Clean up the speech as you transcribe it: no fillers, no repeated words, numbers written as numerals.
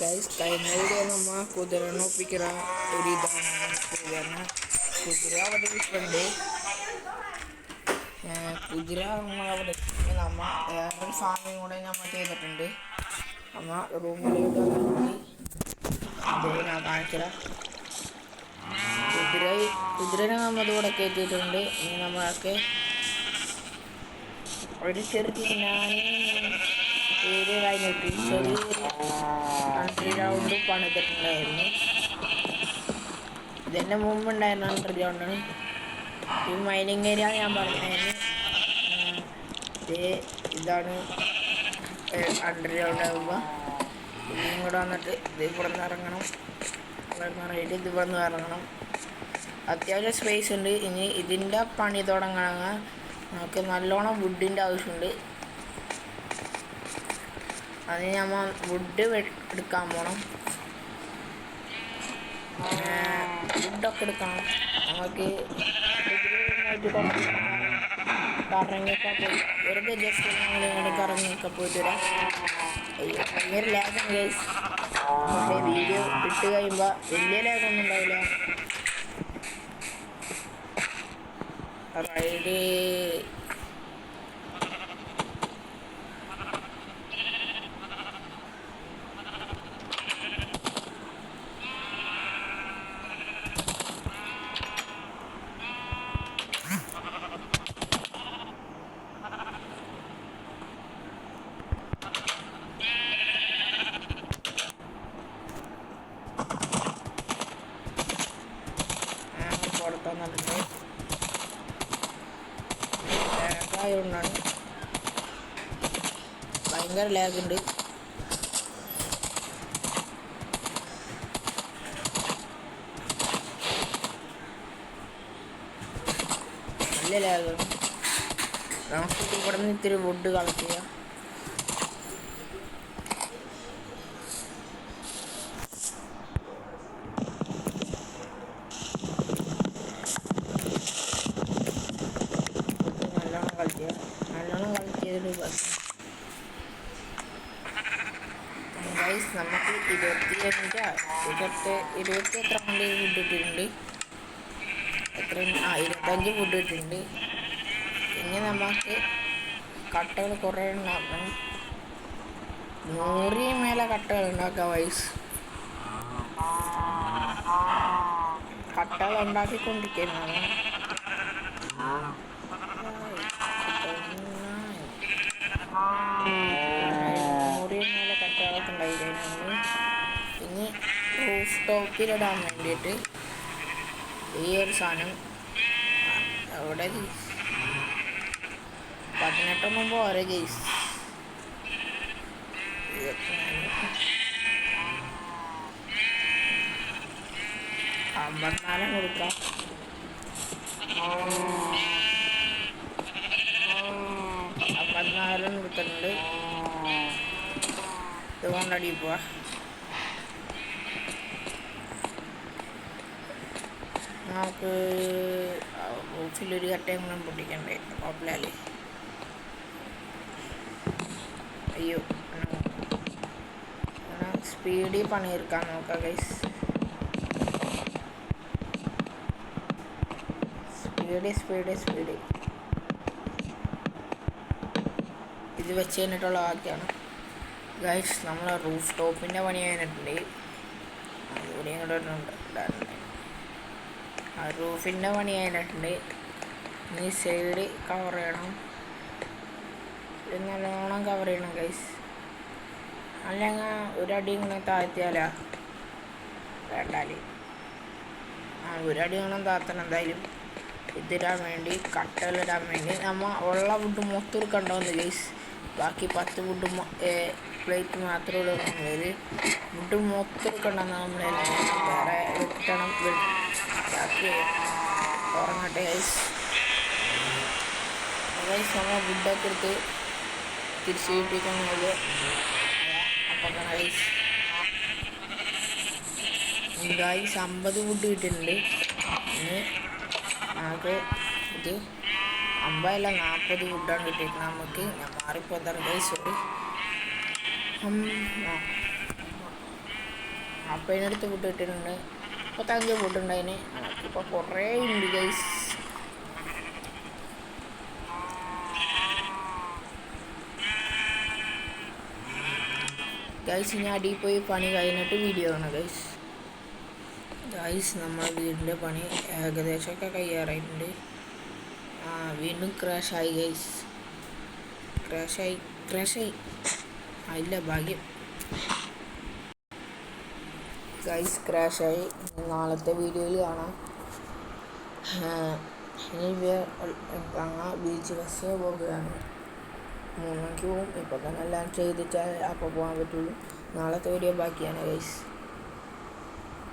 Guys കഴിഞ്ഞ video നമ്മൾ കുതിരനെ ഒപ്പിക്കുന്ന ഒരു ഇതാണ് കുതിര അവിടെ ഇരിപ്പുണ്ട്. കുതിര നമ്മളവിടെ നമ്മൾ വേറൊരു സാധനം കൂടെ നമ്മൾ ചെയ്തിട്ടുണ്ട്. നമ്മൾ റൂമിലേക്ക് ഞാൻ കാണിച്ചില്ല. കുതിരനെ നമ്മൾ ഇവിടെ കയറ്റിയിട്ടുണ്ട്. ഇനി നമ്മൾക്ക് ഒരു ചെറിയ ഏരിയ കഴിഞ്ഞിട്ട് ചെറിയൊരു അണ്ടർഗ്രൗണ്ട് പണിതിട്ടുണ്ടായിരുന്നു. ഇതിൻ്റെ മുമ്പുണ്ടായിരുന്ന അണ്ടർഗ്രൗണ്ടാണ്. ഈ മൈനിങ് ഏരിയ ഞാൻ പറഞ്ഞായിരുന്നു. ഇതാണ് അണ്ടർഗ്രൗണ്ട് ആകുമ്പോൾ ഇങ്ങോട്ട് വന്നിട്ട് ഇത് ഇവിടെ നിന്ന് ഇറങ്ങണം. ഇത് ഇവിടെ നിന്ന് ഇറങ്ങണം. അത്യാവശ്യം സ്പേസ് ഉണ്ട്. ഇനി ഇതിൻ്റെ പണി തുടങ്ങണമെങ്കിൽ നമുക്ക് നല്ലോണം വുഡിൻ്റെ ആവശ്യമുണ്ട്. അതിന് നമ്മൾ വുഡ് എടുക്കാൻ പോകണം. വുഡൊക്കെ എടുക്കണം. നമുക്ക് കറങ്ങിയൊക്കെ പോയി വെറുതെ ജസ്റ്റ് നമ്മളിങ്ങനെ കറങ്ങിയൊക്കെ പോയിട്ട് വരാം. ഭയങ്കര ലാഗാണ് ഗൈസ്. പക്ഷേ വീഡിയോ ഇട്ട് കഴിയുമ്പോൾ വലിയ ലാഗൊന്നും ഉണ്ടാവില്ല. റൈഡ് പുറത്തുനിന്നിട്ടുണ്ട്. ലാഗായതുകൊണ്ടാണ്. ഭയങ്കര ലാഗുണ്ട്. നല്ല ലാഗാണ്. നമുക്ക് ഇവിടെ നിന്ന് ഇത്തിരി വുഡ് കളക്ട് ചെയ്യാം. നല്ലോണം കളക്ട് ചെയ്തിട്ട് ഗൈസ് നമുക്ക് 25 എത്ര കൊണ്ട് വുഡ് ഇട്ടിട്ടുണ്ട്. 25 വുഡ് ഇട്ടിട്ടുണ്ട്. ഇനി നമുക്ക് കട്ടകൾ കുറേ ഉണ്ടാക്കണം. 100 മേലെ കട്ടകൾ ഉണ്ടാക്കാം വൈസ്. കട്ടകൾ ഉണ്ടാക്കിക്കൊണ്ടിരിക്കുന്നതാണ്. 100 മേലെ കട്ടകളൊക്കെ ഉണ്ടായി കഴിഞ്ഞാൽ ഇനി റൂഫ് ടോപ്പിലിടാൻ വേണ്ടിയിട്ട് ഈ ഒരു സാധനം അവിടെ 18 പോരെ ഗൈസ്. 54 കൊടുക്കാം. 54 കൊടുത്തിട്ടുണ്ട്. ഇതുകൊണ്ടടി പോവാ. നമുക്ക് റൂഫിലൊരു കട്ടയും പൊട്ടിക്കണ്ടേ കുഴപ്പമില്ലേ. അയ്യോ സ്പീഡിൽ പണിയെടുക്കാൻ നോക്കാം ഗൈസ്. സ്പീഡ് ഇത് വെച്ച് കഴിഞ്ഞിട്ടുള്ള ബാക്കിയാണ് ഗൈസ്. നമ്മൾ റൂഫ് ടോപ്പിൻ്റെ പണി കഴിഞ്ഞിട്ടുണ്ട്. അതുകൂടി ഇടാറുണ്ട്. ആ റൂഫിൻ്റെ പണി കഴിഞ്ഞിട്ടുണ്ട്. ഇനി സൈഡ് കവർ ചെയ്യണം. നല്ലോണം കവർ ചെയ്യണം ഗൈസ്. അല്ലെങ്കിൽ ഒരടി ഇങ്ങനെ താഴ്ത്തിയാലാ വേണ്ടാല്. ഒരടി ഇങ്ങനെ താത്തണം. എന്തായാലും ഇതിടാൻ വേണ്ടി കട്ടലിടാൻ വേണ്ടി നമ്മൾ ഉള്ള വുഡ് മൊത്തം എടുക്കണ്ടാവുന്നു ഗൈസ്. ബാക്കി 10 വുഡ് പ്ലേറ്റ് മാത്രമേ ഉള്ളൂ. വുഡ് മൊത്തം എടുക്കണ്ടെന്ന് നമ്മളെല്ലാം വേറെ വെട്ടണം. ബാക്കി ഉറങ്ങട്ടെ ഗൈസ്. നമ്മൾ വുഡൊക്കെ എടുത്ത് തിരിച്ചു കിട്ടിക്കുന്നത്. അപ്പം ഗൈസ് 50 വുഡ് കിട്ടിയിട്ടുണ്ട്. ഇനി നമുക്ക് ഇത് 50 അല്ല 40 വുഡാണ് കിട്ടിയിരിക്കുന്നത് നമുക്ക്. ഞാൻ മാറിപ്പോയതാണ് ഗൈസ്. സോറി. അപ്പം അതിനടുത്ത് ഫുഡ് കിട്ടിയിട്ടുണ്ട്. ഇപ്പോൾ 5 ഫുഡ് ഉണ്ടായിന്. ഇപ്പോൾ കുറേ ഉണ്ട് ഗൈസ്. ഗൈസ് ഇനി അടിയിൽ പോയി പണി കഴിഞ്ഞിട്ട് വീഡിയോ ആണ് ഗൈസ്. ഗൈസ് നമ്മുടെ വീടിൻ്റെ പണി ഏകദേശമൊക്കെ കഴിയാറായിട്ടുണ്ട്. വീണ്ടും ക്രാഷായി ഗൈസ്. ക്രാഷായി ഇല്ല ഭാഗ്യം. ഗൈസ് ക്രാഷായി. നാളത്തെ വീഡിയോയിൽ കാണാം. ഇനി അങ്ങ് ബീച്ച് ബസ്സിന് പോകുകയാണ്. 3 മണിക്ക് പോകും. ഇപ്പോൾ തന്നെ എല്ലാം ചെയ്തിട്ടാൽ അപ്പോൾ പോകാൻ പറ്റുള്ളൂ. നാളത്തെ വീഡിയോ ബാക്കിയാണ് ഗൈസ്.